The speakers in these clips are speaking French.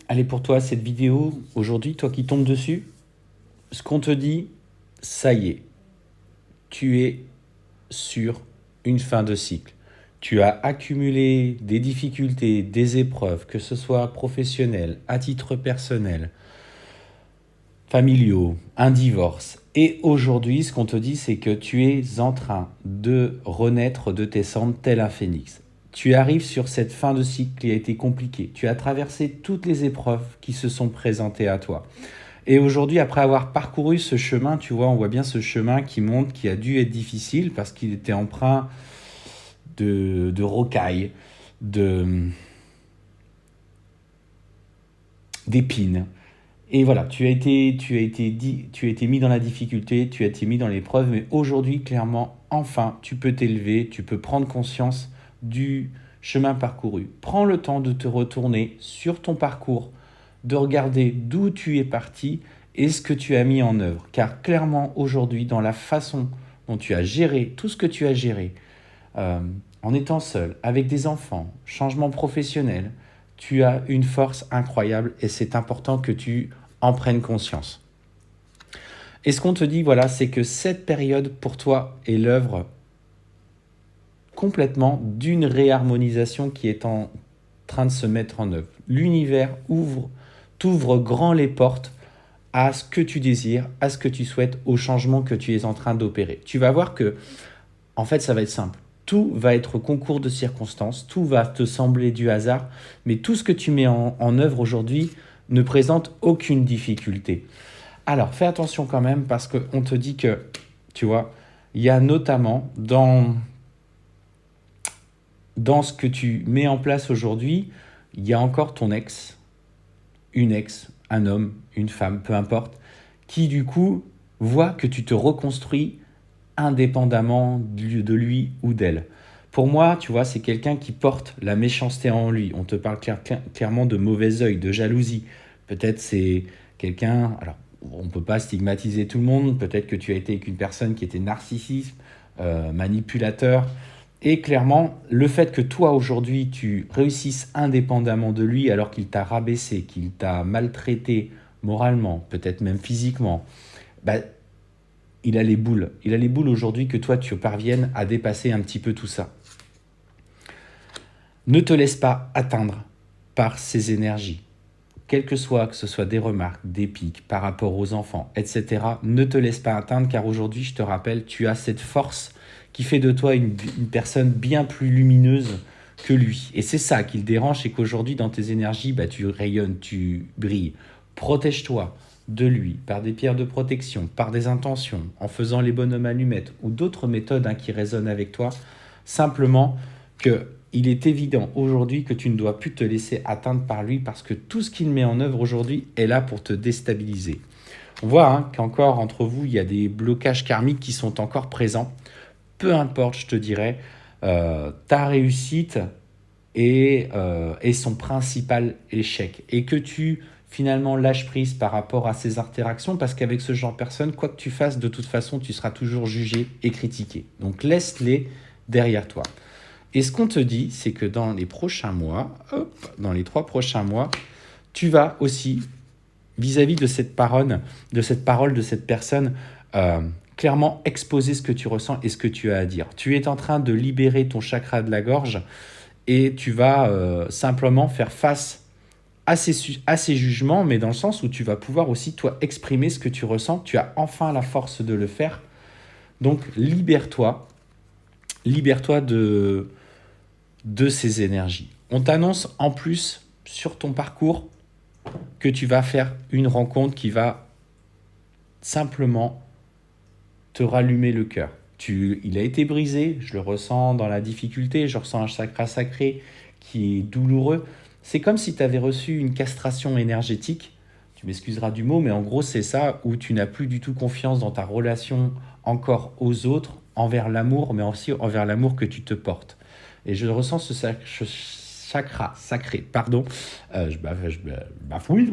Allez, pour toi, cette vidéo, aujourd'hui, toi qui tombes dessus, ce qu'on te dit, ça y est, tu es sur une fin de cycle. Tu as accumulé des difficultés, des épreuves, que ce soit professionnelles, à titre personnel, familiaux, un divorce. Et aujourd'hui, ce qu'on te dit, c'est que tu es en train de renaître de tes cendres tel un phénix. Tu arrives sur cette fin de cycle qui a été compliquée. Tu as traversé toutes les épreuves qui se sont présentées à toi. Et aujourd'hui, après avoir parcouru ce chemin, tu vois, on voit bien ce chemin qui monte, qui a dû être difficile parce qu'il était empreint de rocailles, de, d'épines. Et voilà, tu as été mis dans la difficulté, tu as été mis dans l'épreuve, mais aujourd'hui, clairement, enfin, tu peux t'élever, tu peux prendre conscience du chemin parcouru. Prends le temps de te retourner sur ton parcours, de regarder d'où tu es parti et ce que tu as mis en œuvre. Car clairement, aujourd'hui, dans la façon dont tu as géré tout ce que tu as géré, euh, en étant seul, avec des enfants, changement professionnel, tu as une force incroyable et c'est important que tu en prennes conscience. Et ce qu'on te dit, voilà, c'est que cette période pour toi est l'œuvre complètement d'une réharmonisation qui est en train de se mettre en œuvre. L'univers t'ouvre grand les portes à ce que tu désires, à ce que tu souhaites, au changement que tu es en train d'opérer. Tu vas voir que, en fait, ça va être simple. Tout va être concours de circonstances, tout va te sembler du hasard, mais tout ce que tu mets en œuvre aujourd'hui ne présente aucune difficulté. Alors, fais attention quand même parce qu'on te dit que, tu vois, il y a notamment dans ce que tu mets en place aujourd'hui, il y a encore ton ex, une ex, un homme, une femme, peu importe, qui du coup voit que tu te reconstruis indépendamment de lui ou d'elle. Pour moi, tu vois, c'est quelqu'un qui porte la méchanceté en lui. On te parle clairement de mauvais œil, de jalousie. Peut-être c'est quelqu'un... Alors, on ne peut pas stigmatiser tout le monde. Peut-être que tu as été avec une personne qui était narcissiste, manipulateur. Et clairement, le fait que toi, aujourd'hui, tu réussisses indépendamment de lui alors qu'il t'a rabaissé, qu'il t'a maltraité moralement, peut-être même physiquement, bah, il a les boules. Il a les boules aujourd'hui que toi, tu parviennes à dépasser un petit peu tout ça. Ne te laisse pas atteindre par ces énergies. Quel que ce soit des remarques, des pics par rapport aux enfants, etc. Ne te laisse pas atteindre car aujourd'hui, je te rappelle, tu as cette force qui fait de toi une personne bien plus lumineuse que lui. Et c'est ça qui le dérange, c'est qu'aujourd'hui, dans tes énergies, bah, tu rayonnes, tu brilles. Protège-toi de lui par des pierres de protection, par des intentions, en faisant les bonhommes allumettes ou d'autres méthodes qui résonnent avec toi. Simplement que il est évident aujourd'hui que tu ne dois plus te laisser atteindre par lui parce que tout ce qu'il met en œuvre aujourd'hui est là pour te déstabiliser. On voit qu'encore entre vous, il y a des blocages karmiques qui sont encore présents. Peu importe, je te dirais, ta réussite est son principal échec. Et que tu, finalement, lâches prise par rapport à ces interactions parce qu'avec ce genre de personnes, quoi que tu fasses, de toute façon, tu seras toujours jugé et critiqué. Donc laisse-les derrière toi. Et ce qu'on te dit, c'est que dans les prochains mois, dans les 3 prochains mois, tu vas aussi, vis-à-vis de cette parole, de cette personne, clairement exposer ce que tu ressens et ce que tu as à dire. Tu es en train de libérer ton chakra de la gorge et tu vas simplement faire face à ces jugements, mais dans le sens où tu vas pouvoir aussi, toi, exprimer ce que tu ressens. Tu as enfin la force de le faire. Donc, libère-toi de ces énergies. On t'annonce en plus sur ton parcours que tu vas faire une rencontre qui va simplement te rallumer le cœur. Il a été brisé, je le ressens dans la difficulté, je ressens un chakra sacré qui est douloureux. C'est comme si tu avais reçu une castration énergétique, tu m'excuseras du mot, mais en gros c'est ça, où tu n'as plus du tout confiance dans ta relation encore aux autres, envers l'amour, mais aussi envers l'amour que tu te portes. Et je ressens ce chakra sacré, pardon, je bafouille,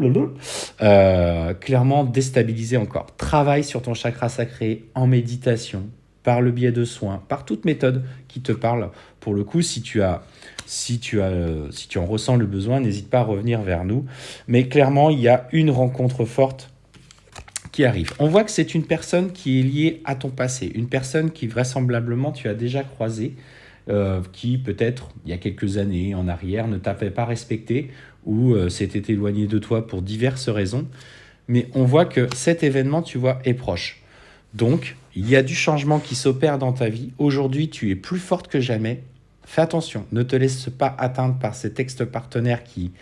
clairement déstabilisé encore. Travaille sur ton chakra sacré en méditation, par le biais de soins, par toute méthode qui te parle. Pour le coup, si tu en ressens le besoin, n'hésite pas à revenir vers nous. Mais clairement, il y a une rencontre forte qui arrive. On voit que c'est une personne qui est liée à ton passé, une personne qui vraisemblablement tu as déjà croisée, qui peut-être il y a quelques années en arrière ne t'avait pas respecté ou s'était éloigné de toi pour diverses raisons. Mais on voit que cet événement, tu vois, est proche. Donc, il y a du changement qui s'opère dans ta vie. Aujourd'hui, tu es plus forte que jamais. Fais attention, ne te laisse pas atteindre par cet ex-partenaire qui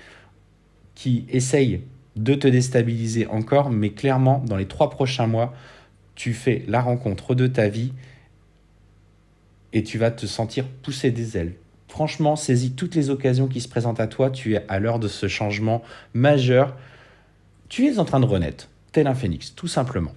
essaye de te déstabiliser encore, mais clairement, dans les 3 prochains mois, tu fais la rencontre de ta vie et tu vas te sentir pousser des ailes. Franchement, saisis toutes les occasions qui se présentent à toi. Tu es à l'heure de ce changement majeur. Tu es en train de renaître, tel un phénix, tout simplement.